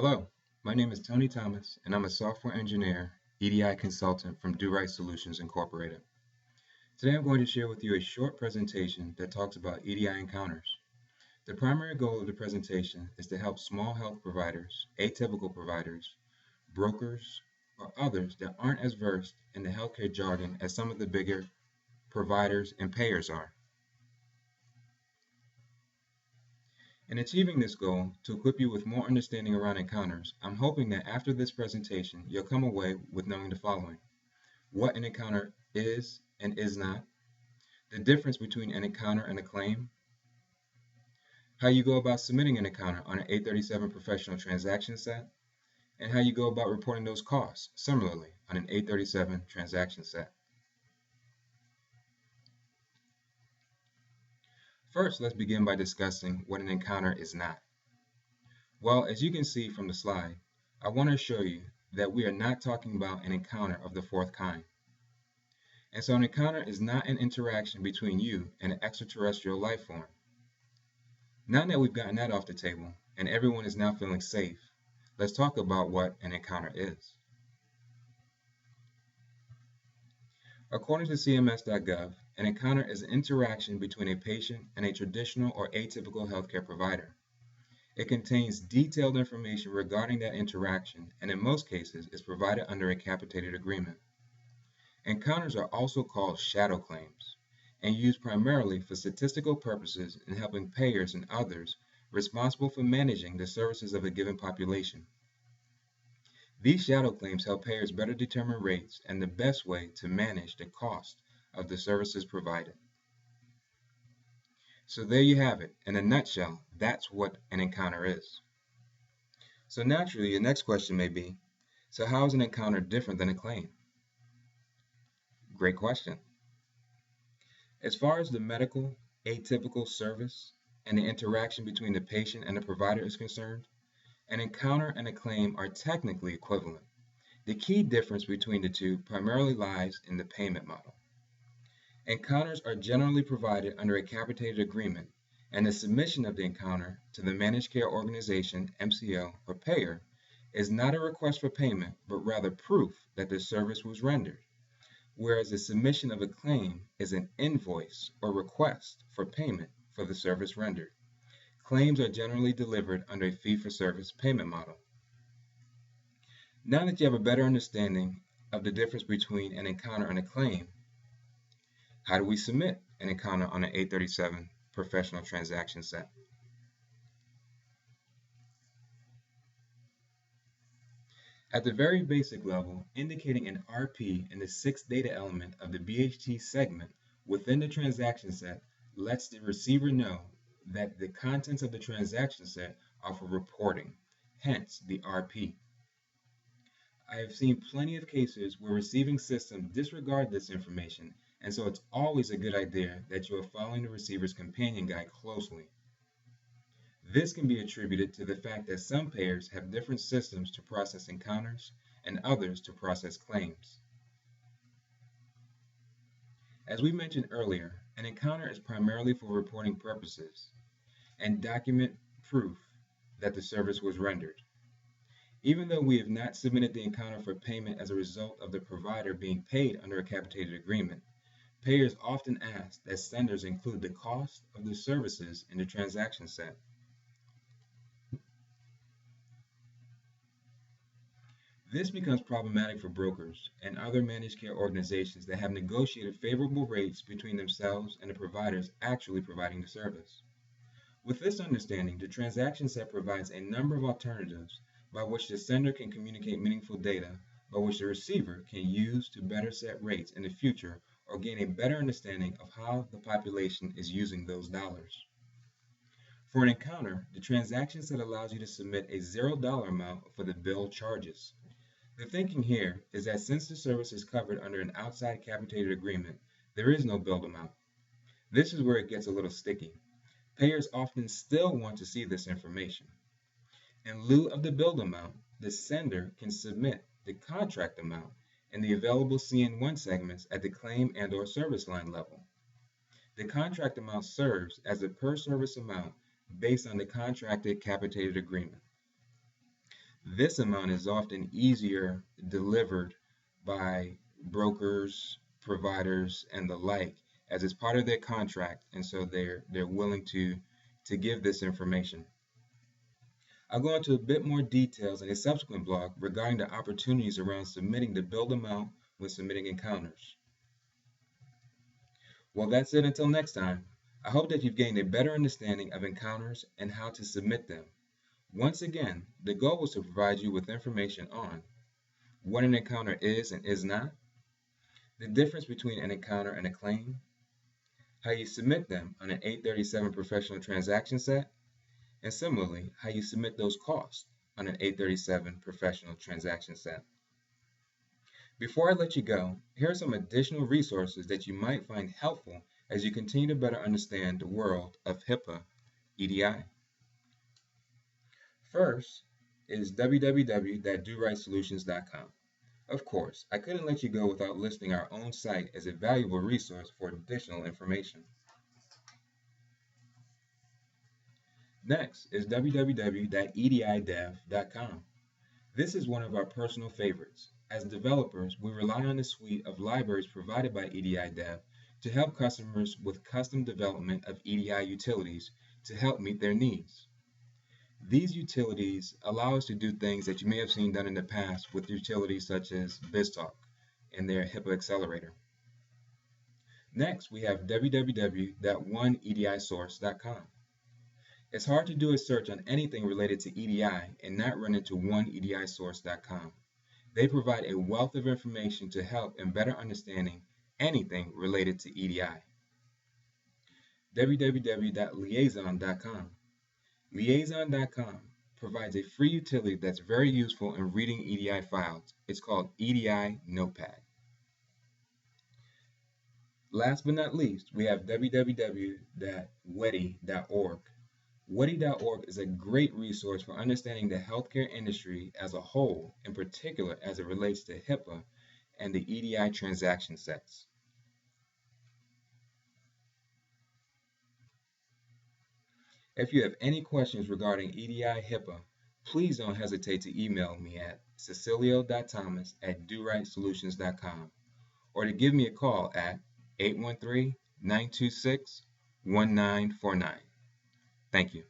Hello, my name is Tony Thomas, and I'm a software engineer, EDI consultant from DRS Solutions Incorporated. Today I'm going to share with you a short presentation that talks about EDI encounters. The primary goal of the presentation is to help small health providers, atypical providers, brokers, or others that aren't as versed in the healthcare jargon as some of the bigger providers and payers are. In achieving this goal, to equip you with more understanding around encounters, I'm hoping that after this presentation, you'll come away with knowing the following: what an encounter is and is not, the difference between an encounter and a claim, how you go about submitting an encounter on an 837 professional transaction set, and how you go about reporting those costs similarly on an 837 transaction set. First, let's begin by discussing what an encounter is not. Well, as you can see from the slide, I want to show you that we are not talking about an encounter of the fourth kind. And so an encounter is not an interaction between you and an extraterrestrial life form. Now that we've gotten that off the table and everyone is now feeling safe, let's talk about what an encounter is. According to CMS.gov, an encounter is an interaction between a patient and a traditional or atypical healthcare provider. It contains detailed information regarding that interaction and in most cases is provided under a capitated agreement. Encounters are also called shadow claims and used primarily for statistical purposes in helping payers and others responsible for managing the services of a given population. These shadow claims help payers better determine rates and the best way to manage the cost of the services provided. So there you have it. In a nutshell, that's what an encounter is. So naturally, your next question may be, so how is an encounter different than a claim? Great question. As far as the medical atypical service and the interaction between the patient and the provider is concerned, an encounter and a claim are technically equivalent. The key difference between the two primarily lies in the payment model. Encounters are generally provided under a capitated agreement, and the submission of the encounter to the managed care organization, MCO, or payer is not a request for payment, but rather proof that the service was rendered, whereas the submission of a claim is an invoice or request for payment for the service rendered. Claims are generally delivered under a fee-for-service payment model. Now that you have a better understanding of the difference between an encounter and a claim, how do we submit an encounter on an 837 professional transaction set? At the very basic level, indicating an RP in the sixth data element of the BHT segment within the transaction set lets the receiver know that the contents of the transaction set are for reporting, hence the RP. I have seen plenty of cases where receiving systems disregard this information, and so it's always a good idea that you are following the receiver's companion guide closely. This can be attributed to the fact that some payers have different systems to process encounters and others to process claims. As we mentioned earlier, an encounter is primarily for reporting purposes and document proof that the service was rendered. Even though we have not submitted the encounter for payment as a result of the provider being paid under a capitated agreement, payers often ask that senders include the cost of the services in the transaction set. This becomes problematic for brokers and other managed care organizations that have negotiated favorable rates between themselves and the providers actually providing the service. With this understanding, the transaction set provides a number of alternatives by which the sender can communicate meaningful data, by which the receiver can use to better set rates in the future or gain a better understanding of how the population is using those dollars. For an encounter, the transaction set allows you to submit a $0 amount for the bill charges. The thinking here is that since the service is covered under an outside capitated agreement, there is no billed amount. This is where it gets a little sticky. Payers often still want to see this information. In lieu of the billed amount, the sender can submit the contract amount and the available CN1 segments at the claim and/or service line level. The contract amount serves as a per service amount based on the contracted capitated agreement. This amount is often easier delivered by brokers, providers, and the like, as it's part of their contract, and so they're willing to give this information. I'll go into a bit more details in a subsequent blog regarding the opportunities around submitting the billed amount when submitting encounters. Well, that's it until next time. I hope that you've gained a better understanding of encounters and how to submit them. Once again, the goal was to provide you with information on what an encounter is and is not, the difference between an encounter and a claim, how you submit them on an 837 professional transaction set, and similarly, how you submit those costs on an 837 professional transaction set. Before I let you go, here are some additional resources that you might find helpful as you continue to better understand the world of HIPAA EDI. First is www.dorightsolutions.com. Of course, I couldn't let you go without listing our own site as a valuable resource for additional information. Next is www.edidev.com. This is one of our personal favorites. As developers, we rely on the suite of libraries provided by EDI to help customers with custom development of EDI utilities to help meet their needs. These utilities allow us to do things that you may have seen done in the past with utilities such as BizTalk and their HIPAA accelerator. Next, we have www.oneedisource.com. It's hard to do a search on anything related to EDI and not run into oneedisource.com. They provide a wealth of information to help in better understanding anything related to EDI. www.liaison.com. Liaison.com provides a free utility that's very useful in reading EDI files. It's called EDI Notepad. Last but not least, we have www.wedi.org. wedi.org is a great resource for understanding the healthcare industry as a whole, in particular as it relates to HIPAA and the EDI transaction sets. If you have any questions regarding EDI HIPAA, please don't hesitate to email me at cecilio.thomas@dorightsolutions.com or to give me a call at 813-926-1949. Thank you.